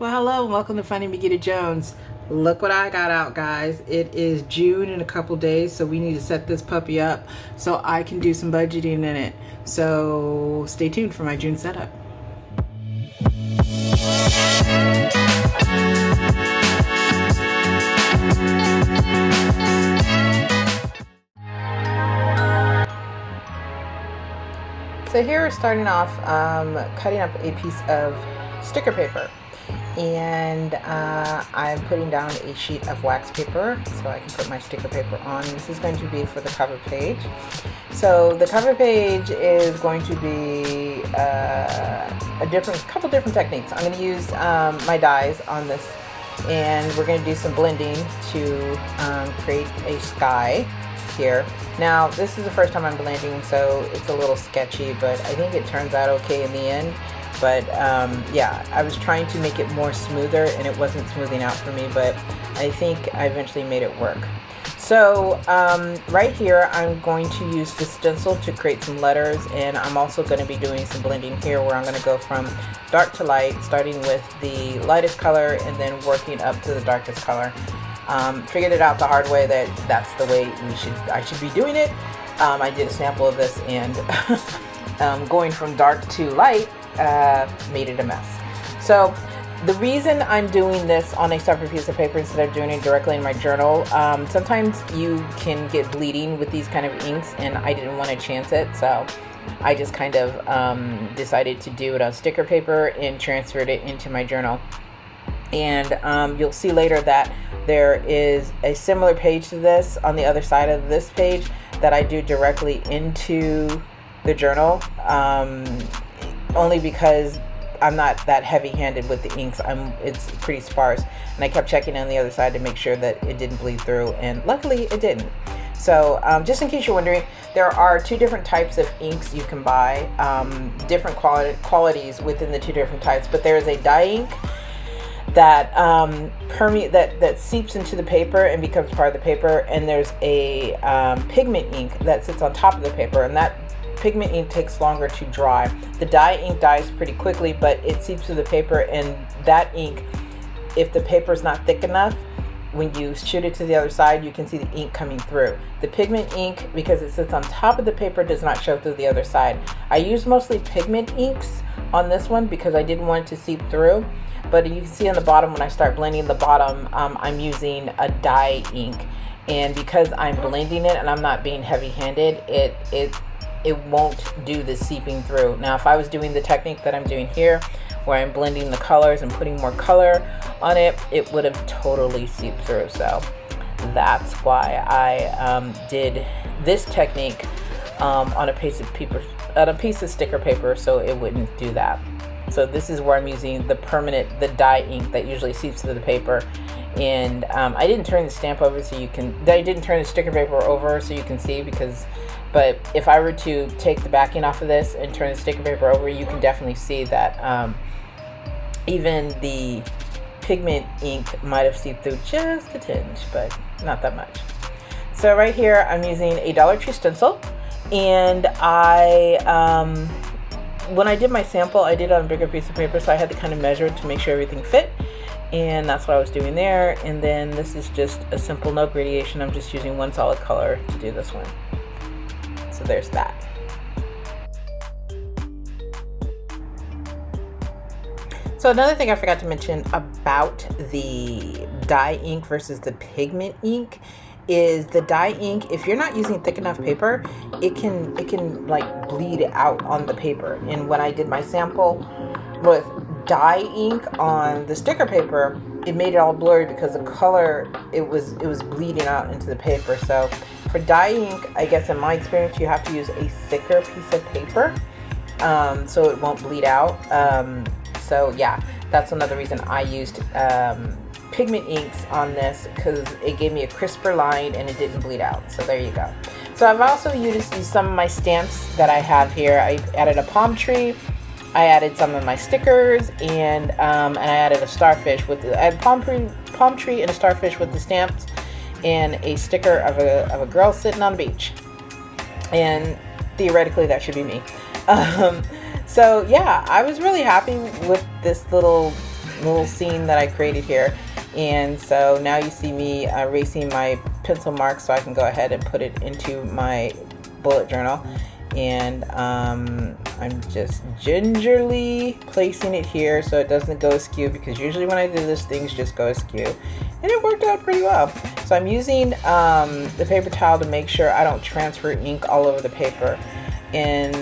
Well, hello and welcome to Finding Birgitta Jones. Look what I got out, guys. It is June in a couple days, so we need to set this puppy up so I can do some budgeting in it. So stay tuned for my June setup. So here we're starting off cutting up a piece of sticker paper, and I'm putting down a sheet of wax paper so I can put my sticker paper on. This is going to be for the cover page. So the cover page is going to be a couple different techniques. I'm going to use my dies on this, and we're going to do some blending to create a sky here. Now this is the first time I'm blending, so it's a little sketchy, but I think it turns out okay in the end. But yeah, I was trying to make it more smoother and it wasn't smoothing out for me, but I think I eventually made it work. So right here I'm going to use the stencil to create some letters, and I'm also going to be doing some blending here where I'm going to go from dark to light, starting with the lightest color and then working up to the darkest color. Figured it out the hard way that that's the way I should be doing it. I did a sample of this, and going from dark to light made it a mess. So the reason I'm doing this on a separate piece of paper instead of doing it directly in my journal, sometimes you can get bleeding with these kind of inks, and I didn't want to chance it, so I just kind of decided to do it on sticker paper and transferred it into my journal. And you'll see later that there is a similar page to this on the other side of this page that I do directly into the journal, only because I'm not that heavy-handed with the inks. It's pretty sparse, and I kept checking on the other side to make sure that it didn't bleed through, and luckily it didn't. So just in case you're wondering, there are two different types of inks you can buy, different qualities within the two different types, but there is a dye ink that that seeps into the paper and becomes part of the paper, and there's a pigment ink that sits on top of the paper, and that pigment ink takes longer to dry. The dye ink dries pretty quickly, but it seeps through the paper, and that ink, if the paper is not thick enough, when you shoot it to the other side, you can see the ink coming through. The pigment ink, because it sits on top of the paper, does not show through the other side. I use mostly pigment inks on this one because I didn't want it to seep through. But you can see on the bottom, when I start blending the bottom, I'm using a dye ink, and because I'm blending it and I'm not being heavy-handed, it won't do the seeping through. Now if I was doing the technique that I'm doing here, where I'm blending the colors and putting more color on it, it would have totally seeped through. So that's why I did this technique on a piece of paper, on a piece of sticker paper, so it wouldn't do that. So this is where I'm using the dye ink that usually seeps through the paper. And I didn't turn the stamp over so you can, I didn't turn the sticker paper over so you can see, but if I were to take the backing off of this and turn the sticker paper over, you can definitely see that even the pigment ink might have seeped through just a tinge, but not that much. So right here I'm using a Dollar Tree stencil, and when I did my sample, I did it on a bigger piece of paper, so I had to kind of measure it to make sure everything fit, and that's what I was doing there. And then this is just a simple no gradation. I'm just using one solid color to do this one. So there's that. So another thing I forgot to mention about the dye ink versus the pigment ink is the dye ink, if you're not using thick enough paper, it can like bleed out on the paper. And when I did my sample with dye ink on the sticker paper, it made it all blurry because the color, it was bleeding out into the paper. So for dye ink, I guess in my experience, you have to use a thicker piece of paper so it won't bleed out. So yeah, that's another reason I used pigment inks on this, because it gave me a crisper line and it didn't bleed out. So there you go. So I've also used some of my stamps that I have here. I added a palm tree, I added some of my stickers, and I added a starfish with the, I had palm tree and a starfish with the stamps, and a sticker of a girl sitting on the beach. And theoretically that should be me. So yeah, I was really happy with this little little scene that I created here. And so now you see me erasing my pencil marks so I can go ahead and put it into my bullet journal. And I'm just gingerly placing it here so it doesn't go askew, because usually when I do this, things just go askew. And it worked out pretty well. So I'm using the paper towel to make sure I don't transfer ink all over the paper. And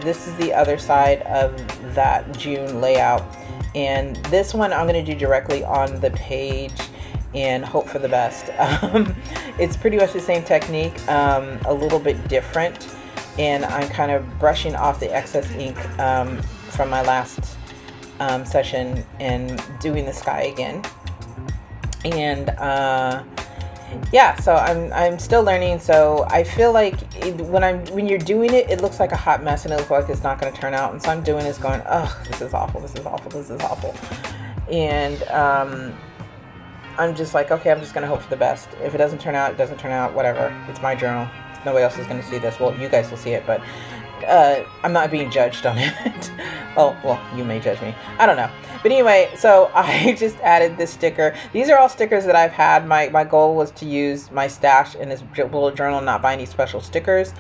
this is the other side of that June layout. And this one I'm going to do directly on the page and hope for the best. It's pretty much the same technique, a little bit different. And I'm kind of brushing off the excess ink from my last session and doing the sky again. And yeah, so I'm still learning. So I feel like when you're doing it, it looks like a hot mess and it looks like it's not going to turn out. And so I'm doing this going, oh, this is awful, this is awful, this is awful. And I'm just like, okay, I'm just going to hope for the best. If it doesn't turn out, it doesn't turn out, whatever. It's my journal. Nobody else is going to see this. Well, you guys will see it, but I'm not being judged on it. Oh, well, you may judge me. I don't know. But anyway, so I just added this sticker. These are all stickers that I've had. My goal was to use my stash in this bullet journal, not buy any special stickers.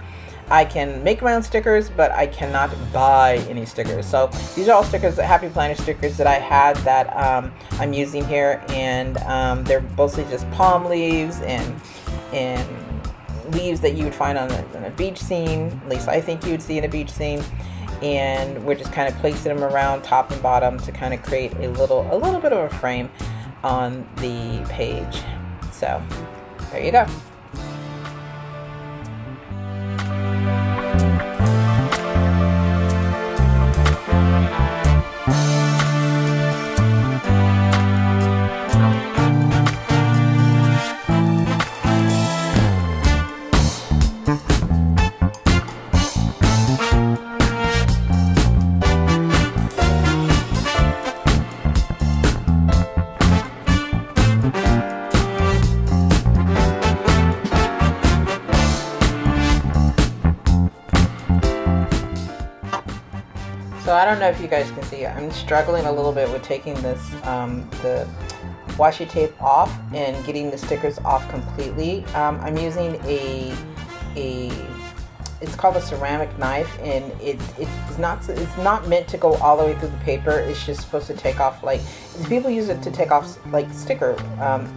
I can make my own stickers, but I cannot buy any stickers. So these are all stickers, Happy Planner stickers that I had that I'm using here. And they're mostly just palm leaves and leaves that you would find on a beach scene. At least I think you would see in a beach scene. And we're just kind of placing them around top and bottom to kind of create a little bit of a frame on the page. So there you go. So I don't know if you guys can see, I'm struggling a little bit with taking this, the washi tape off and getting the stickers off completely. I'm using it's called a ceramic knife, and it's not meant to go all the way through the paper. It's just supposed to take off, like, people use it to take off like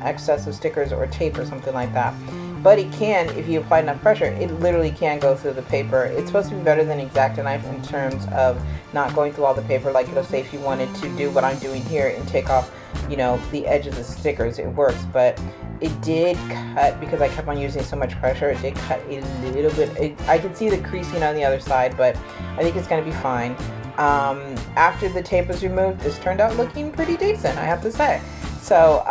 excessive stickers or tape or something like that. But it can, if you apply enough pressure, it literally can go through the paper. It's supposed to be better than X-Acto knife in terms of not going through all the paper. Like, it'll say if you wanted to do what I'm doing here and take off, you know, the edge of the stickers, it works. But it did cut, because I kept on using so much pressure, it did cut a little bit. I could see the creasing on the other side, but I think it's going to be fine. After the tape was removed, this turned out looking pretty decent, I have to say. So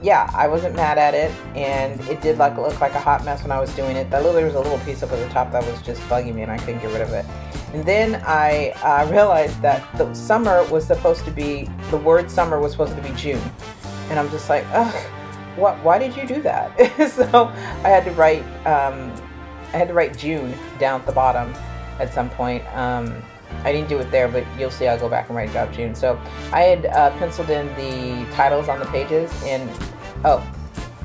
yeah, I wasn't mad at it, and it did look like a hot mess when I was doing it. There was a little piece up at the top that was just bugging me, and I couldn't get rid of it. And then I realized that the summer was supposed to be, the word summer was supposed to be June, and I'm just like, ugh, why did you do that? So I had to write June down at the bottom at some point. I didn't do it there, but you'll see I'll go back and write about June. So I had penciled in the titles on the pages, and oh,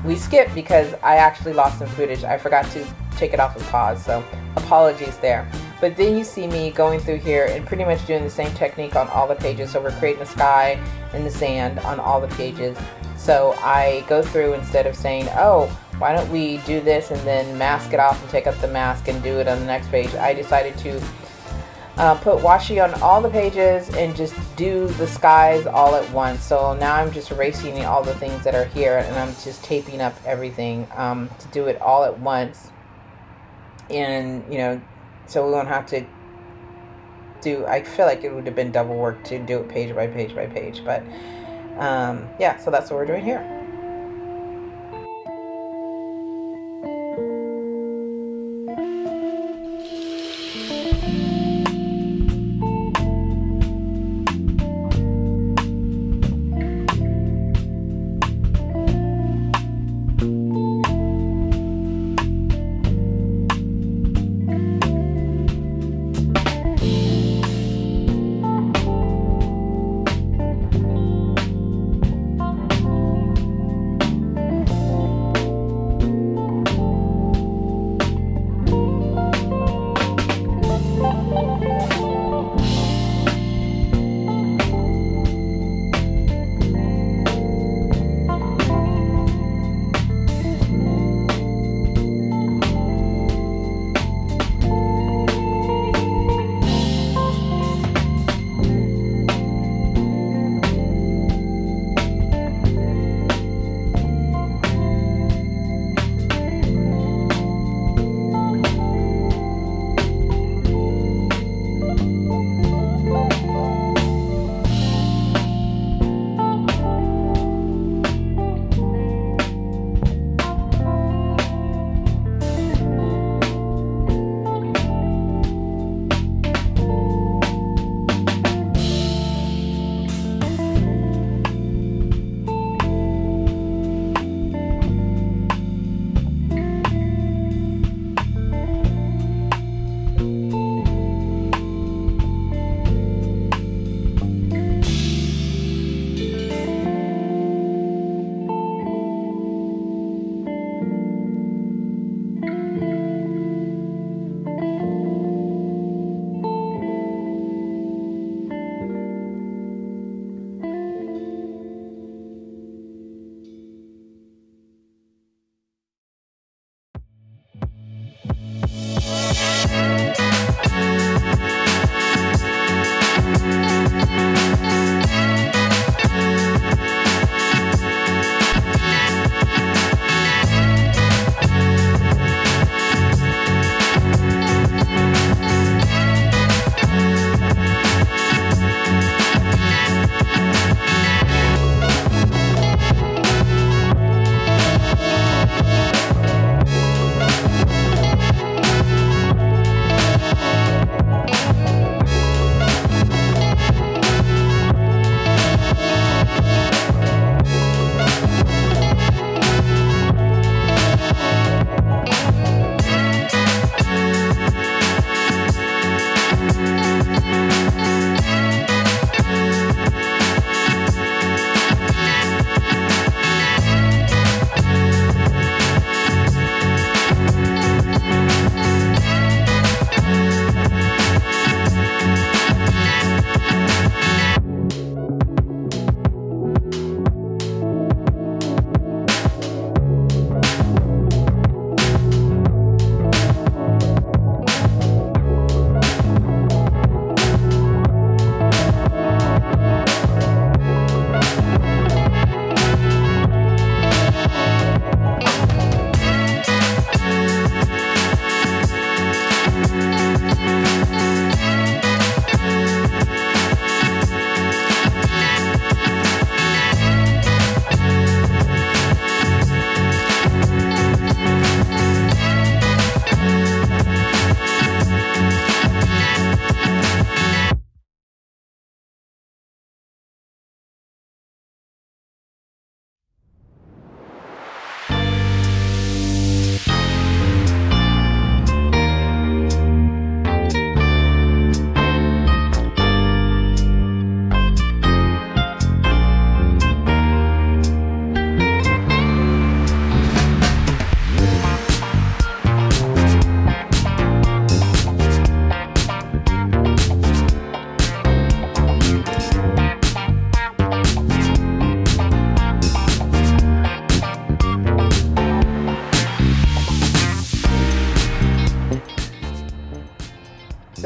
we skipped because I actually lost some footage. I forgot to take it off of pause, so apologies there. But then you see me going through here and pretty much doing the same technique on all the pages. So we're creating the sky and the sand on all the pages. So I go through, instead of saying, oh, why don't we do this and then mask it off and take up the mask and do it on the next page, I decided to put washi on all the pages and just do the skies all at once. So now I'm just erasing all the things that are here, and I'm just taping up everything to do it all at once. And, you know, so we won't have to do, I feel like it would have been double work to do it page by page by page. But yeah, so that's what we're doing here.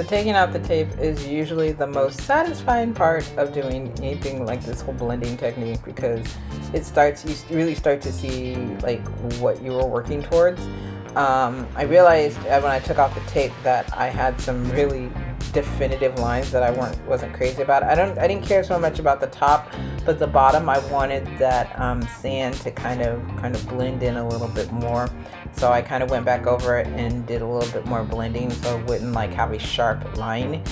taking out the tape is usually the most satisfying part of doing anything like this whole blending technique, because you really start to see like what you were working towards. I realized when I took off the tape that I had some really definitive lines that I wasn't crazy about. I didn't care so much about the top, but the bottom I wanted that sand to kind of blend in a little bit more. So I kind of went back over it and did a little bit more blending, so it wouldn't like have a sharp line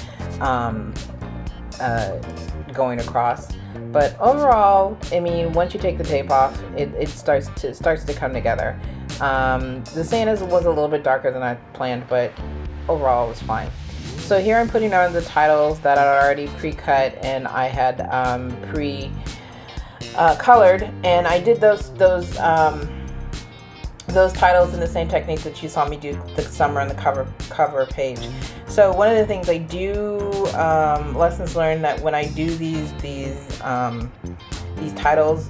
going across. But overall, I mean, once you take the tape off, it starts to come together. The sand was a little bit darker than I planned, but overall it was fine. So here I'm putting on the titles that I already pre-cut and I had colored, and I did those titles in the same technique that you saw me do the summer on the cover page. So one of the things I do, lessons learned, that when I do these titles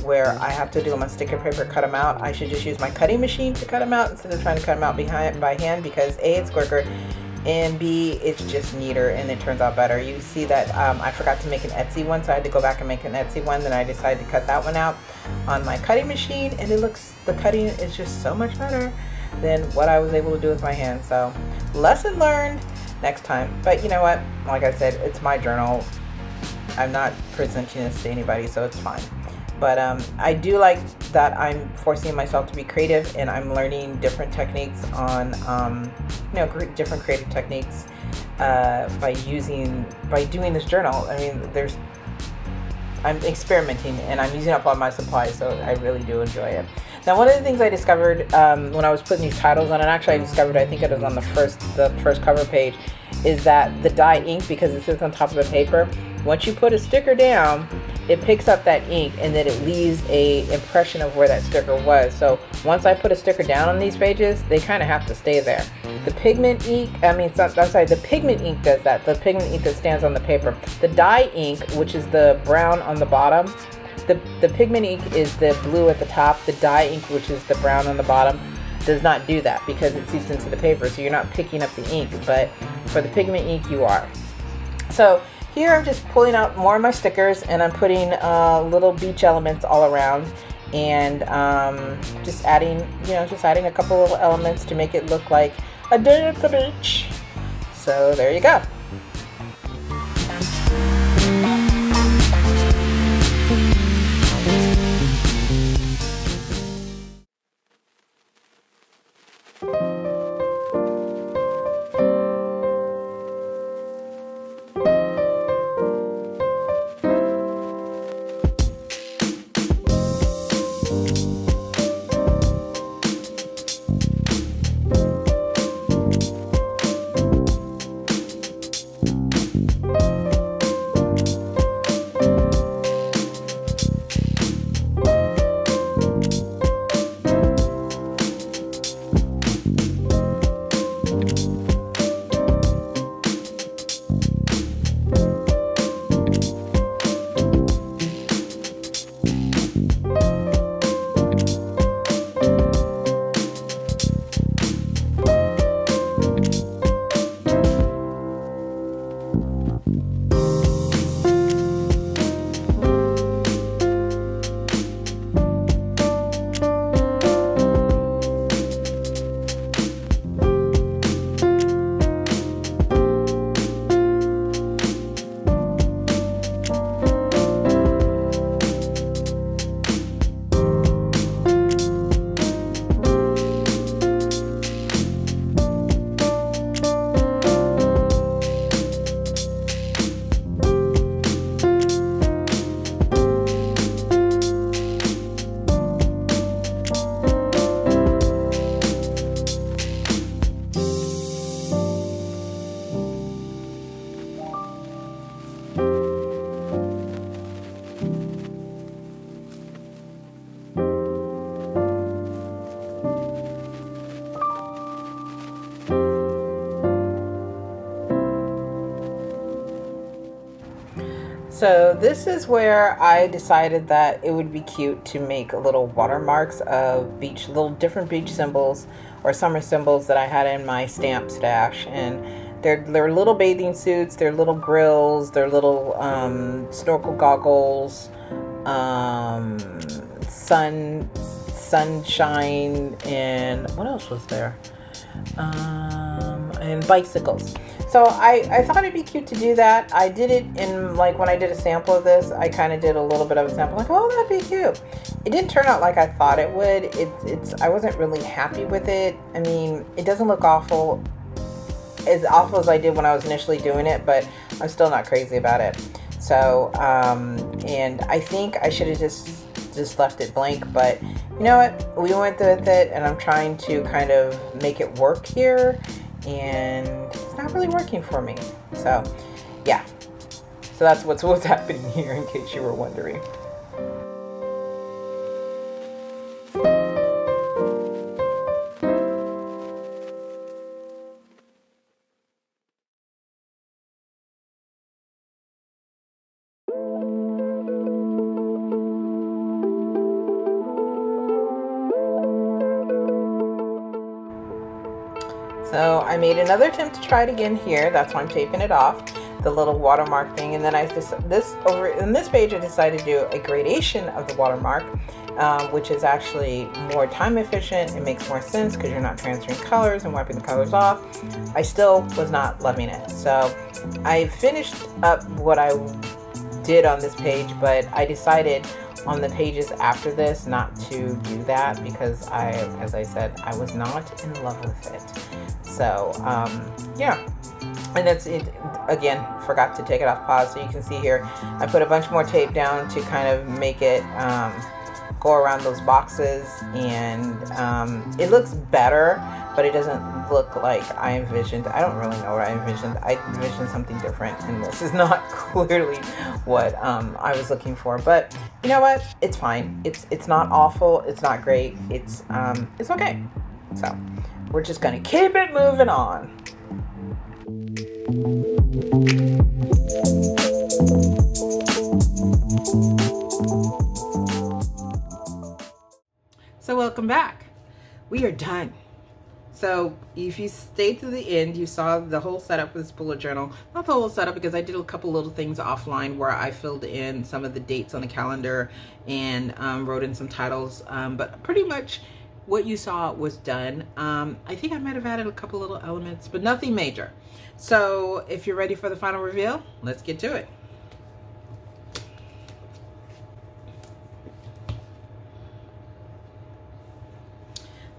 where I have to do them on sticker paper, cut them out, I should just use my cutting machine to cut them out instead of trying to cut them out by hand, because A, it's quicker, and B, it's just neater and it turns out better. You see that I forgot to make an Etsy one, so I had to go back and make an Etsy one. Then I decided to cut that one out on my cutting machine, and the cutting is just so much better than what I was able to do with my hand. So lesson learned, next time. But you know what, like I said, it's my journal. I'm not presenting this to anybody, so it's fine. But I do like that I'm forcing myself to be creative, and I'm learning different techniques on, different creative techniques by doing this journal. I mean, I'm experimenting and I'm using up all my supplies, so I really do enjoy it. Now, one of the things I discovered when I was putting these titles on, and actually I discovered, I think it was on the first cover page, is that the dye ink, because it sits on top of the paper, once you put a sticker down, it picks up that ink and then it leaves a impression of where that sticker was. So once I put a sticker down on these pages, they kind of have to stay there. The pigment ink, the pigment ink does that. The pigment ink that stands on the paper. The dye ink, which is the brown on the bottom, the pigment ink is the blue at the top. The dye ink, which is the brown on the bottom, does not do that because it seeps into the paper, so you're not picking up the ink. But for the pigment ink, you are. So here I'm just pulling out more of my stickers, and I'm putting little beach elements all around, and just adding a couple of elements to make it look like a day at the beach. So there you go. So this is where I decided that it would be cute to make little watermarks of little different beach symbols or summer symbols that I had in my stamp stash. And They're little bathing suits, they're little grills, they're little snorkel goggles, sunshine, and what else was there? And bicycles. So I thought it'd be cute to do that. I did it in, like, when I did a sample of this, I kind of did a little bit of a sample, like, oh, that'd be cute. It didn't turn out like I thought it would. I wasn't really happy with it. I mean, it doesn't look as awful as I did when I was initially doing it, but I'm still not crazy about it. So, and I think I should have just left it blank, but you know what? We went with it, and I'm trying to kind of make it work here, and it's not really working for me. So, yeah. So that's what's happening here, in case you were wondering. So I made another attempt to try it again here. That's why I'm taping it off, the little watermark thing. And then over in this page, I decided to do a gradation of the watermark, which is actually more time efficient. It makes more sense because you're not transferring colors and wiping the colors off. I still was not loving it. So I finished up what I did on this page, but I decided on the pages after this not to do that because as I said, I was not in love with it. So yeah, and that's it. Again, forgot to take it off pause, so you can see here I put a bunch more tape down to kind of make it go around those boxes, and it looks better, but it doesn't look like I envisioned. I don't really know what I envisioned. I envisioned something different, and this is not clearly what I was looking for. But you know what? It's fine. It's not awful. It's not great. It's okay. So we're just gonna keep it moving on. So welcome back. We are done. So if you stayed to the end, you saw the whole setup of this bullet journal. Not the whole setup, because I did a couple little things offline where I filled in some of the dates on the calendar and wrote in some titles. But pretty much what you saw was done. I think I might have added a couple little elements, but nothing major. So if you're ready for the final reveal, let's get to it.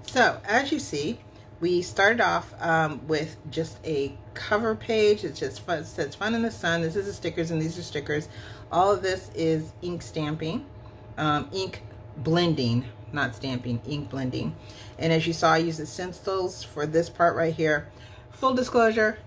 So as you see, we started off with just a cover page. It's just fun. It says "Fun in the Sun." This is the stickers, and these are stickers. All of this is ink stamping, ink blending, not stamping, ink blending. And as you saw, I used the stencils for this part right here. Full disclosure,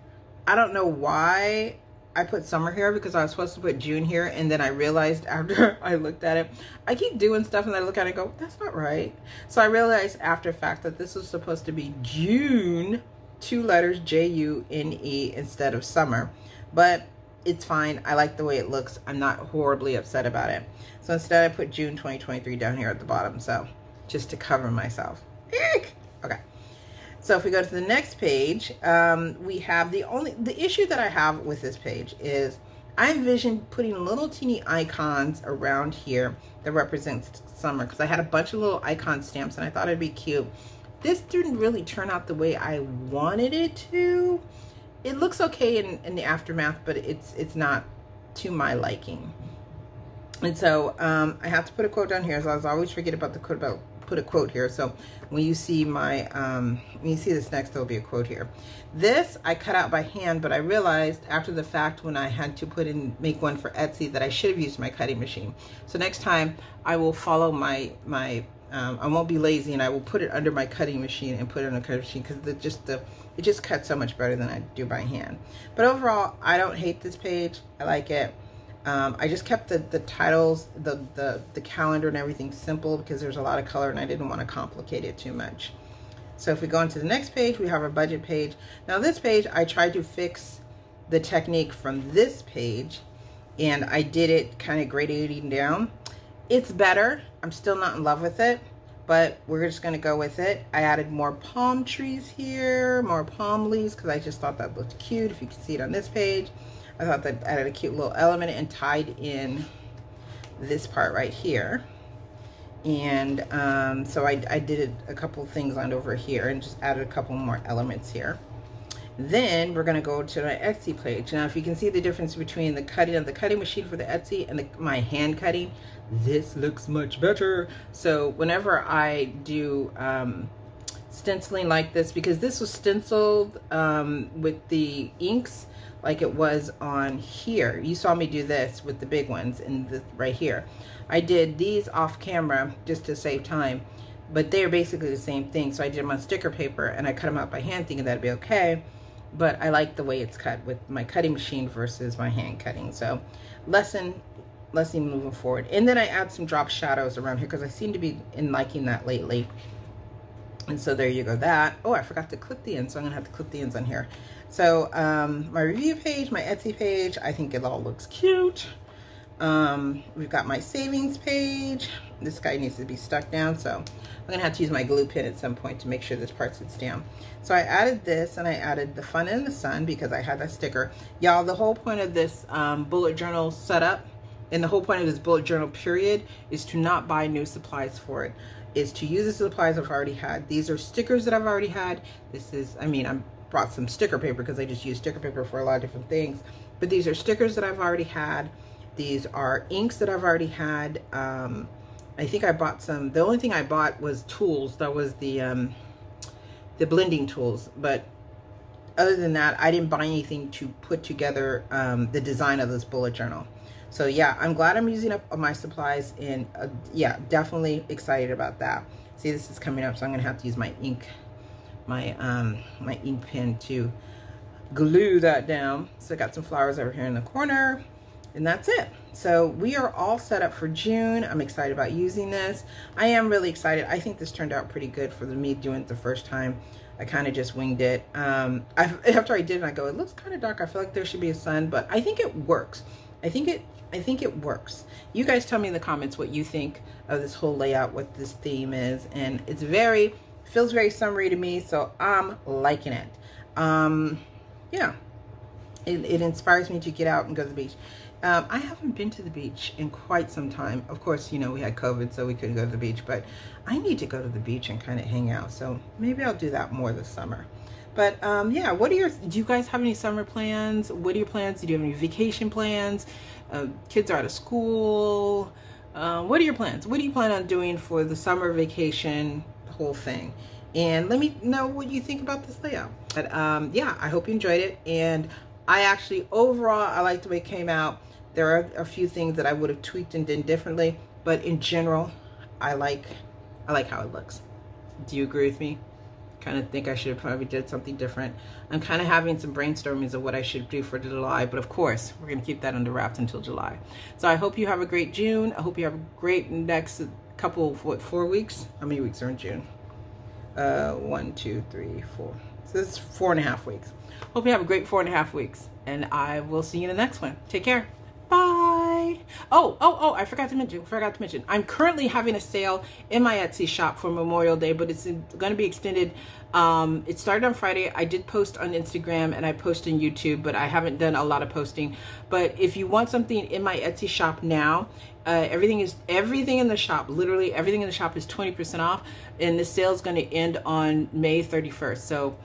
I don't know why I put summer here, because I was supposed to put June here, and then I realized after I looked at it, I keep doing stuff and I look at it and go, that's not right. So I realized after fact that this was supposed to be June, 2 letters, J-U-N-E, instead of summer. But it's fine. I like the way it looks. I'm not horribly upset about it. So instead I put June 2023 down here at the bottom, so just to cover myself. Eek! Okay. So if we go to the next page, we have the issue that I have with this page is I envisioned putting little teeny icons around here that represents summer, because I had a bunch of little icon stamps and I thought it'd be cute. This didn't really turn out the way I wanted it to. It looks okay in the aftermath, but it's not to my liking. And so I have to put a quote down here, so I always forget about the quote, put a quote here. So when you see my when you see this next, there'll be a quote here. This I cut out by hand, but I realized after the fact when I had to make one for Etsy that I should have used my cutting machine. So next time I will follow my I won't be lazy, and I will put it under my cutting machine and put it on the cutting machine, because it just cuts so much better than I do by hand. But overall, I don't hate this page. I like it. I just kept the titles, the calendar and everything simple, because there's a lot of color and I didn't want to complicate it too much. So if we go into the next page, we have our budget page. Now this page, I tried to fix the technique from this page, and I did it kind of gradating down. It's better. I'm still not in love with it, but we're just gonna go with it. I added more palm trees here, more palm leaves, because I just thought that looked cute. If you can see it on this page, I thought that added a cute little element, and tied in this part right here. And so I did a couple of things on over here and just added a couple more elements here. Then we're going to go to my Etsy page. Now, if you can see the difference between the cutting of the cutting machine for the Etsy and my hand cutting, this looks much better. So whenever I do stenciling like this, because this was stenciled with the inks like it was on here. You saw me do this with the big ones and this right here. I did these off camera just to save time, but they're basically the same thing. So I did them on sticker paper and I cut them out by hand thinking that'd be okay. But I like the way it's cut with my cutting machine versus my hand cutting. So lesson moving forward. And then I add some drop shadows around here because I seem to be liking that lately. And so there you go, that. Oh, I forgot to clip the ends, so I'm gonna have to clip the ends on here. So my review page, my Etsy page, I think it all looks cute. We've got my savings page. This guy needs to be stuck down, so I'm gonna have to use my glue pin at some point to make sure this part sits down. So I added this, and I added the fun in the sun because I had that sticker. Y'all, the whole point of this bullet journal setup, and the whole point of this bullet journal period, is to not buy new supplies for it. Is to use the supplies I've already had. These are stickers that I've already had. This is, I mean, I brought some sticker paper because I just use sticker paper for a lot of different things. But these are stickers that I've already had. These are inks that I've already had. I think I bought some. The only thing I bought was tools. That was the blending tools. But other than that, I didn't buy anything to put together the design of this bullet journal. So yeah, I'm glad I'm using up my supplies, and yeah, definitely excited about that. See, this is coming up, so I'm gonna have to use my ink, my ink pen to glue that down. So I got some flowers over here in the corner, and that's it. So we are all set up for June. I'm excited about using this. I am really excited. I think this turned out pretty good for me doing it the first time. I kind of just winged it. After I did it, I go, it looks kind of dark. I feel like there should be a sun, but I think it works. I think it works. You guys tell me in the comments what you think of this whole layout, what this theme is, and it's feels very summery to me, so I'm liking it. Yeah, it inspires me to get out and go to the beach. I haven't been to the beach in quite some time. Of course, you know, we had COVID, so we couldn't go to the beach, but I need to go to the beach and kind of hang out, so maybe I'll do that more this summer. But yeah, do you guys have any summer plans? What are your plans? Do you have any vacation plans? Kids are out of school. What are your plans? What do you plan on doing for the summer vacation whole thing? And let me know what you think about this layout. But yeah, I hope you enjoyed it. And I actually, overall, I like the way it came out. There are a few things that I would have tweaked and done differently, but in general, I like how it looks. Do you agree with me? Kind of think I should have probably did something different. I'm kind of having some brainstormings of what I should do for July, but of course we're going to keep that under wraps until July. So I hope you have a great June. I hope you have a great next couple of 4 weeks. How many weeks are in June? 1, 2, 3, 4. So this is 4.5 weeks. Hope you have a great 4.5 weeks, and I will see you in the next one. Take care. Bye. Oh, I forgot to mention, I'm currently having a sale in my Etsy shop for Memorial Day, but it's going to be extended. It started on Friday. I did post on Instagram and I post on YouTube, but I haven't done a lot of posting. But if you want something in my Etsy shop now, everything in the shop, literally everything in the shop is 20% off, and this sale is going to end on May 31st. So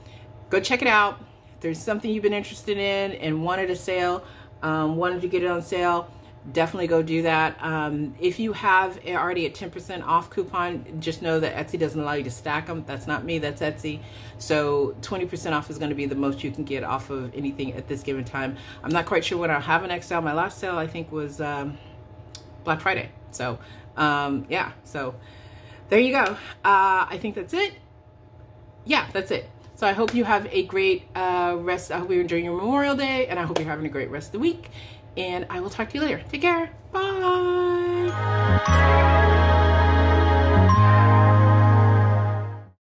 go check it out. If there's something you've been interested in and wanted a sale, wanted to get it on sale, definitely go do that. If you have already a 10% off coupon, just know that Etsy doesn't allow you to stack them. That's not me, that's Etsy. So 20% off is going to be the most you can get off of anything at this given time. I'm not quite sure when I'll have an next sale. My last sale, I think, was Black Friday. So yeah, so there you go. I think that's it. Yeah, that's it. So I hope you have a great rest. I hope you're enjoying your Memorial Day, and I hope you're having a great rest of the week. And I will talk to you later. Take care. Bye.